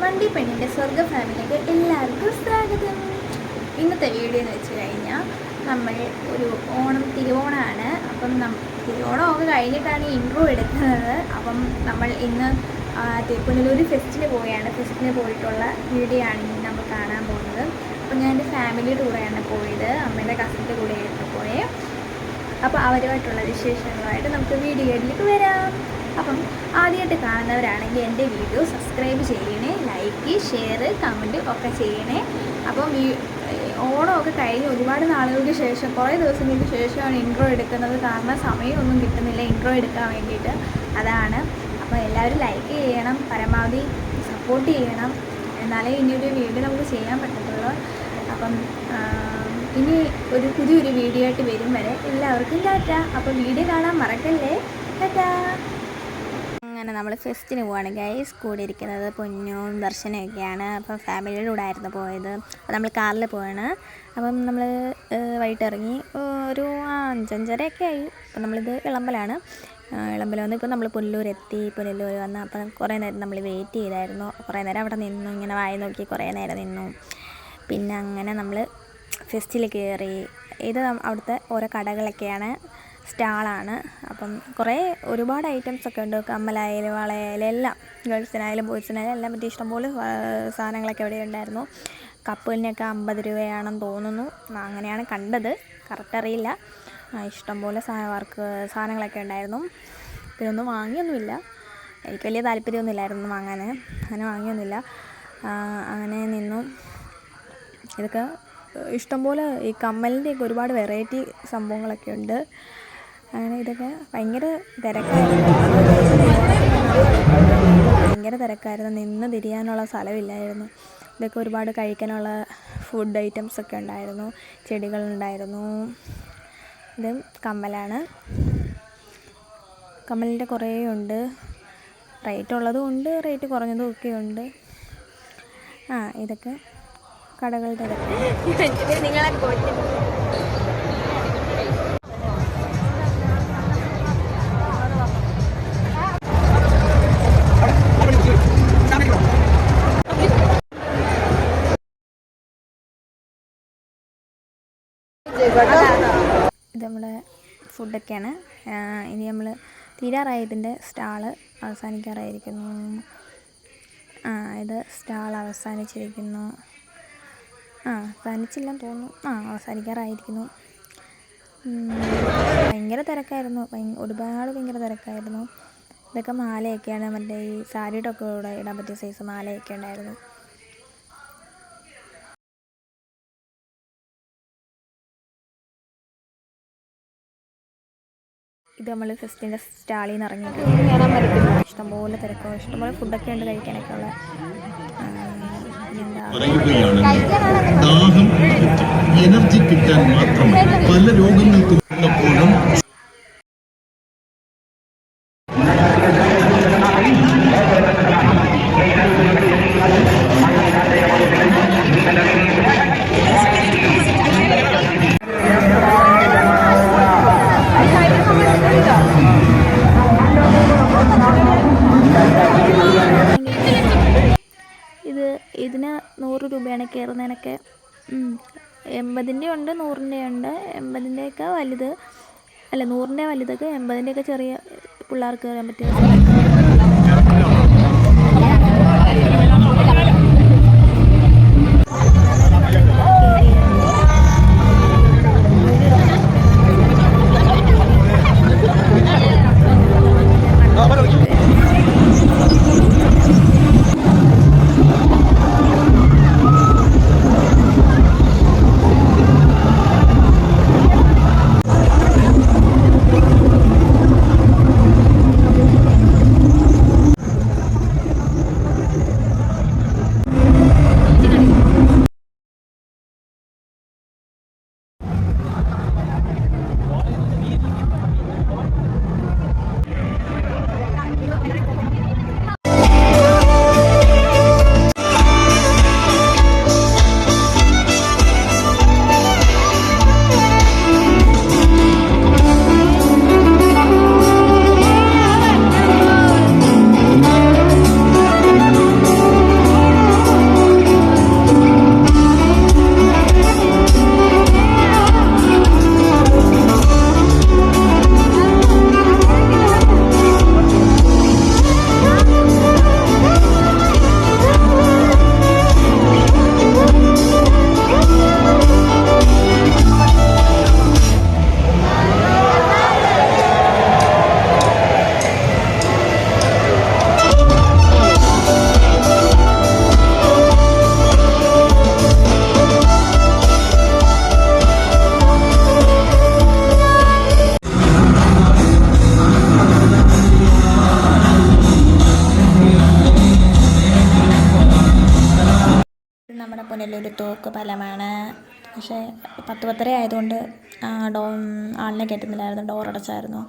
മണ്ടി പെണ്ണിൻ്റെ സ്വർഗ്ഗ ഫാമിലിക്ക് എല്ലാവർക്കും സ്വാഗതം. ഇന്നത്തെ വീഡിയോ എന്ന് വെച്ച് കഴിഞ്ഞാൽ നമ്മൾ ഒരു തിരുവോണമാണ്. അപ്പം തിരുവോണമൊക്കെ കഴിഞ്ഞിട്ടാണ് ഇൻട്രോ എടുക്കുന്നത്. അപ്പം നമ്മൾ ഇന്ന് പുനലൂർ ഫെസ്റ്റിന് പോവുകയാണ്. ഫെസ്റ്റിന് പോയിട്ടുള്ള വീഡിയോ ആണ് ഇനി നമ്മൾ കാണാൻ പോകുന്നത്. അപ്പം ഞാൻ എൻ്റെ ഫാമിലിയുടെ കൂടെയാണ് പോയത്, അമ്മേൻ്റെ കസിൻ്റെ കൂടെയായിരുന്നു പോയത്. അപ്പോൾ അവരുമായിട്ടുള്ള വിശേഷങ്ങളുമായിട്ട് നമുക്ക് വീഡിയോയിലേക്ക് വരാം. അപ്പം ആദ്യമായിട്ട് കാണുന്നവരാണെങ്കിൽ എൻ്റെ വീഡിയോ സബ്സ്ക്രൈബ് ചെയ്യണേ, ലൈക്ക്, ഷെയർ, കമൻറ്റ് ഒക്കെ ചെയ്യണേ. അപ്പം ഓണമൊക്കെ കഴിഞ്ഞ് ഒരുപാട് നാളുകൾക്ക് ശേഷം, കുറേ ദിവസങ്ങൾക്ക് ശേഷമാണ് ഇൻട്രോ എടുക്കുന്നത്. കാരണം സമയമൊന്നും കിട്ടുന്നില്ല ഇൻട്രോ എടുക്കാൻ വേണ്ടിയിട്ട്, അതാണ്. അപ്പോൾ എല്ലാവരും ലൈക്ക് ചെയ്യണം, പരമാവധി സപ്പോർട്ട് ചെയ്യണം, എന്നാലേ ഇനിയൊരു വീഡിയോ നമുക്ക് ചെയ്യാൻ പറ്റത്തുള്ളൂ. അപ്പം ഇനി പുതിയൊരു വീഡിയോ ആയിട്ട് വരും വരെ എല്ലാവർക്കും ടാറ്റ. അപ്പോൾ വീഡിയോ കാണാൻ മറക്കല്ലേ. ടാറ്റ. അങ്ങനെ നമ്മൾ ഫെസ്റ്റിന് പോവാണ് ഗൈസ്. കൂടെ ഇരിക്കുന്നത് പൊന്നും ദർശനമൊക്കെയാണ്. അപ്പം ഫാമിലിയുടെ കൂടെ ആയിരുന്നു പോയത്. അപ്പോൾ നമ്മൾ കാറിൽ പോവാണ്. അപ്പം നമ്മൾ വൈകിട്ട് ഇറങ്ങി ഒരു 5-5:30 ആയി. അപ്പം നമ്മളിത് ഇളമ്പലാണ്. ഇളമ്പല വന്ന് ഇപ്പോൾ നമ്മൾ പുനലൂരെത്തി. പുനലൂർ വന്ന് അപ്പം കുറേ നേരം നമ്മൾ വെയിറ്റ് ചെയ്തായിരുന്നു. കുറേ നേരം അവിടെ നിന്നു, ഇങ്ങനെ വായി നോക്കി കുറേ നേരം നിന്നു. പിന്നെ അങ്ങനെ നമ്മൾ ഫെസ്റ്റിൽ കയറി. ഇത് അവിടുത്തെ ഓരോ കടകളൊക്കെയാണ്, സ്റ്റാളാണ്. അപ്പം ഒരുപാട് ഐറ്റംസൊക്കെ ഉണ്ട്. കമ്മലായാലും വളയായാലും എല്ലാം, ഗേൾസിനായാലും ബോയ്സിനായാലും എല്ലാം പറ്റി ഇഷ്ടംപോലെ സാധനങ്ങളൊക്കെ ഇവിടെ ഉണ്ടായിരുന്നു. കപ്പിനൊക്കെ 50 രൂപയാണെന്ന് തോന്നുന്നു, അങ്ങനെയാണ് കണ്ടത്, കറക്റ്റ് അറിയില്ല. ഇഷ്ടംപോലെ സാധനങ്ങളൊക്കെ ഉണ്ടായിരുന്നു. പിന്നെ ഒന്നും വാങ്ങിയൊന്നുമില്ല, എനിക്ക് വലിയ താല്പര്യമൊന്നുമില്ലായിരുന്നു വാങ്ങാൻ, അങ്ങനെ വാങ്ങിയൊന്നുമില്ല. അങ്ങനെ നിന്നു. ഇതൊക്കെ ഇഷ്ടംപോലെ ഈ കമ്മലിൻ്റെയൊക്കെ ഒരുപാട് വെറൈറ്റി സംഭവങ്ങളൊക്കെ ഉണ്ട്. അങ്ങനെ ഇതൊക്കെ ഭയങ്കര തിരക്കായിരുന്നു. നിന്ന് തിരിയാനുള്ള സ്ഥലമില്ലായിരുന്നു. ഇതൊക്കെ ഒരുപാട് കഴിക്കാനുള്ള ഫുഡ് ഐറ്റംസൊക്കെ ഉണ്ടായിരുന്നു, ചെടികളുണ്ടായിരുന്നു. ഇത് കമ്മലാണ്. കമ്മലിൻ്റെ കുറേ ഉണ്ട്, റേറ്റ് ഉള്ളതും ഉണ്ട്, റേറ്റ് കുറഞ്ഞതും ഒക്കെ ഉണ്ട്. ഇതൊക്കെ കടകളുടെ നിങ്ങളെ ഇത് നമ്മുടെ ഫുഡൊക്കെയാണ്. ഇനി നമ്മൾ തീരാറായതിൻ്റെ സ്റ്റാള് അവസാനിക്കാറായിരിക്കുന്നു. ഇത് സ്റ്റാൾ അവസാനിച്ചിരിക്കുന്നു. അവസാനിച്ചില്ലെന്ന് തോന്നുന്നു. അവസാനിക്കാറായിരിക്കുന്നു. ഭയങ്കര തിരക്കായിരുന്നു, ഭയങ്കര തിരക്കായിരുന്നു. ഇതൊക്കെ മാലയൊക്കെയാണ്, മറ്റേ ഈ സാരിയുടെ ഒക്കെ കൂടെ ഇടാൻ പറ്റിയ സൈസ് മാലയൊക്കെ ഉണ്ടായിരുന്നു. ഇത് നമ്മൾ ഫെസ്റ്റിൻ്റെ സ്റ്റാളിൽ നിന്ന് ഇറങ്ങിയിട്ട് കയറാൻ പറ്റത്തില്ല. ഇഷ്ടംപോലെ തിരക്കോ, ഇഷ്ടംപോലെ ഫുഡൊക്കെ ഉണ്ട് കഴിക്കാനൊക്കെ ഉള്ള. ദാഹം എനർജി കിട്ടാൻ മാത്രം പല രോഗങ്ങൾക്കും ഉള്ളപ്പോഴും ഇതിന് 100 രൂപയാണ് കയറുന്നതിനൊക്കെ. 80ൻ്റെ ഉണ്ട്, 100ൻ്റെ ഉണ്ട്. 80ൻ്റെയൊക്കെ വലുത്, അല്ല 100ൻ്റെ വലുതൊക്കെ, 80ൻ്റെയൊക്കെ ചെറിയ പിള്ളേർക്ക് കയറാൻ പറ്റിയ. നമ്മുടെ പുനലൂർ തോക്ക് പാലമാണ്. പക്ഷേ 10-10:30 ആയതുകൊണ്ട് ആളിനെ കയറ്റുന്നില്ലായിരുന്നു, ഡോർ അടച്ചായിരുന്നു.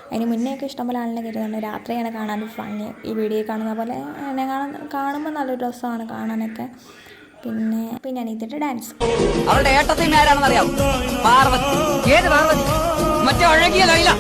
അതിന് മുന്നേയൊക്കെ ഇഷ്ടംപോലെ ആളിനെ കയറ്റുന്നുണ്ട്. രാത്രിയാണ് കാണാൻ ഭംഗി. ഈ വീഡിയോ കാണുന്ന പോലെ എന്നെ കാണുമ്പോൾ നല്ലൊരു രസമാണ് കാണാനൊക്കെ. പിന്നെ അനീതിയുടെ ഡാൻസ്. അവളുടെ ഏട്ടത്തിന് ആരാണെന്നറിയാം? പാർവതി. ഏത് പാർവതി? മറ്റേ അഴകിയ ലൈല.